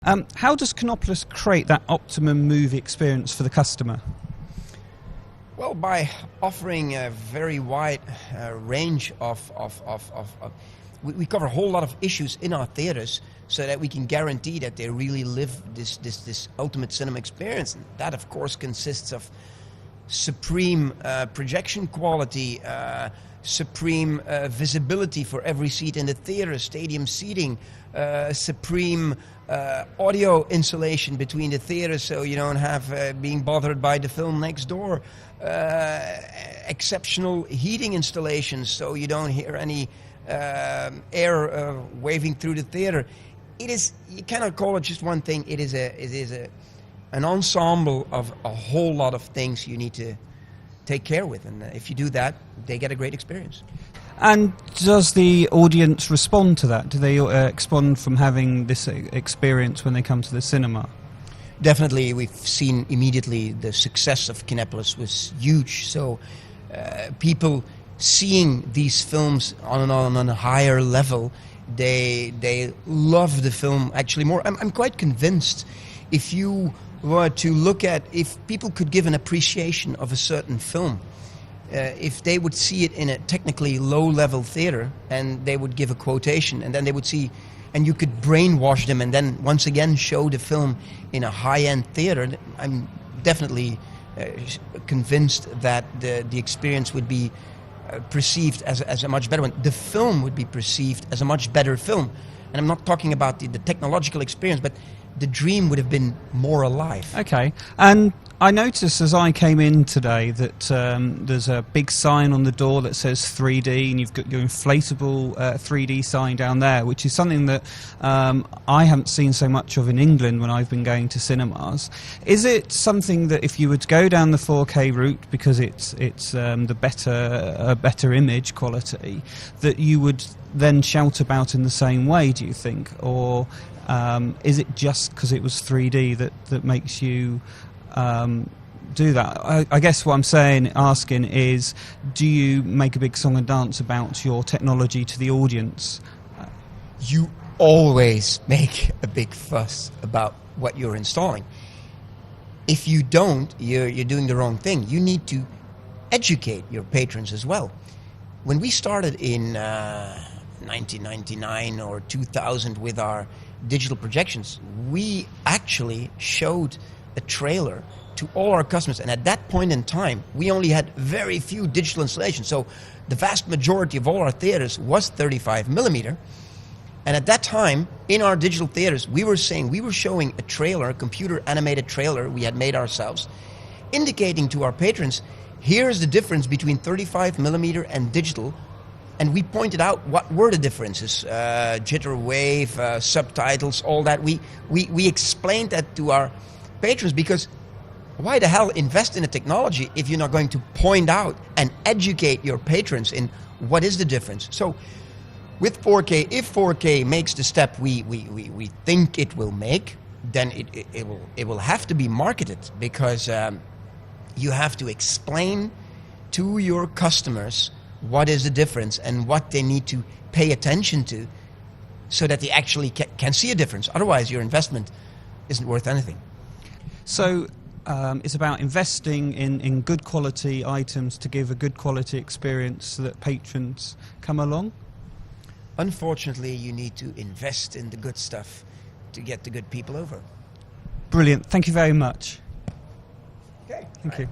How does Kinepolis create that optimum movie experience for the customer? Well, by offering a very wide range we cover a whole lot of issues in our theaters so that we can guarantee that they really live this ultimate cinema experience. And that, of course, consists of supreme projection quality, supreme visibility for every seat in the theater, stadium seating, supreme audio insulation between the theaters so you don't have being bothered by the film next door, exceptional heating installations so you don't hear any air waving through the theater. You cannot call it just one thing. It is an ensemble of a whole lot of things you need to take care with, and if you do that, they get a great experience. And does the audience respond to that? Do they respond from having this experience when they come to the cinema? Definitely, we've seen immediately the success of Kinepolis was huge. So people seeing these films on a higher level, they love the film actually more. I'm quite convinced if you were to look at, if people could give an appreciation of a certain film, if they would see it in a technically low-level theater and they would give a quotation and then they would see, and you could brainwash them and then once again show the film in a high-end theater, I'm definitely convinced that the experience would be perceived as a much better one. The film would be perceived as a much better film. And I'm not talking about the technological experience, but the dream would have been more alive. Okay. And I noticed as I came in today that there's a big sign on the door that says 3D, and you've got your inflatable 3D sign down there, which is something that I haven't seen so much of in England when I've been going to cinemas. Is it something that if you were to go down the 4K route because it's the better image quality, that you would then shout about in the same way, do you think? Or is it just because it was 3D that makes you do that? I guess what I'm asking is, do you make a big song and dance about your technology to the audience? You always make a big fuss about what you're installing. If you don't, you're doing the wrong thing. You need to educate your patrons as well. When we started in 1999 or 2000 with our digital projections, we actually showed a trailer to all our customers, and at that point in time we only had very few digital installations, so the vast majority of all our theaters was 35mm. And at that time in our digital theaters we were showing a trailer, a computer animated trailer we had made ourselves, indicating to our patrons, here's the difference between 35mm and digital. And we pointed out what were the differences, jitter wave, subtitles, all that. We explained that to our patrons, because why the hell invest in a technology if you're not going to point out and educate your patrons in what is the difference? So with 4K, if 4K makes the step we think it will make, then it will have to be marketed, because you have to explain to your customers what is the difference and what they need to pay attention to so that they actually can see a difference. Otherwise, your investment isn't worth anything. So it's about investing in good quality items to give a good quality experience so that patrons come along? Unfortunately, you need to invest in the good stuff to get the good people over. Brilliant. Thank you very much. Okay. Thank you.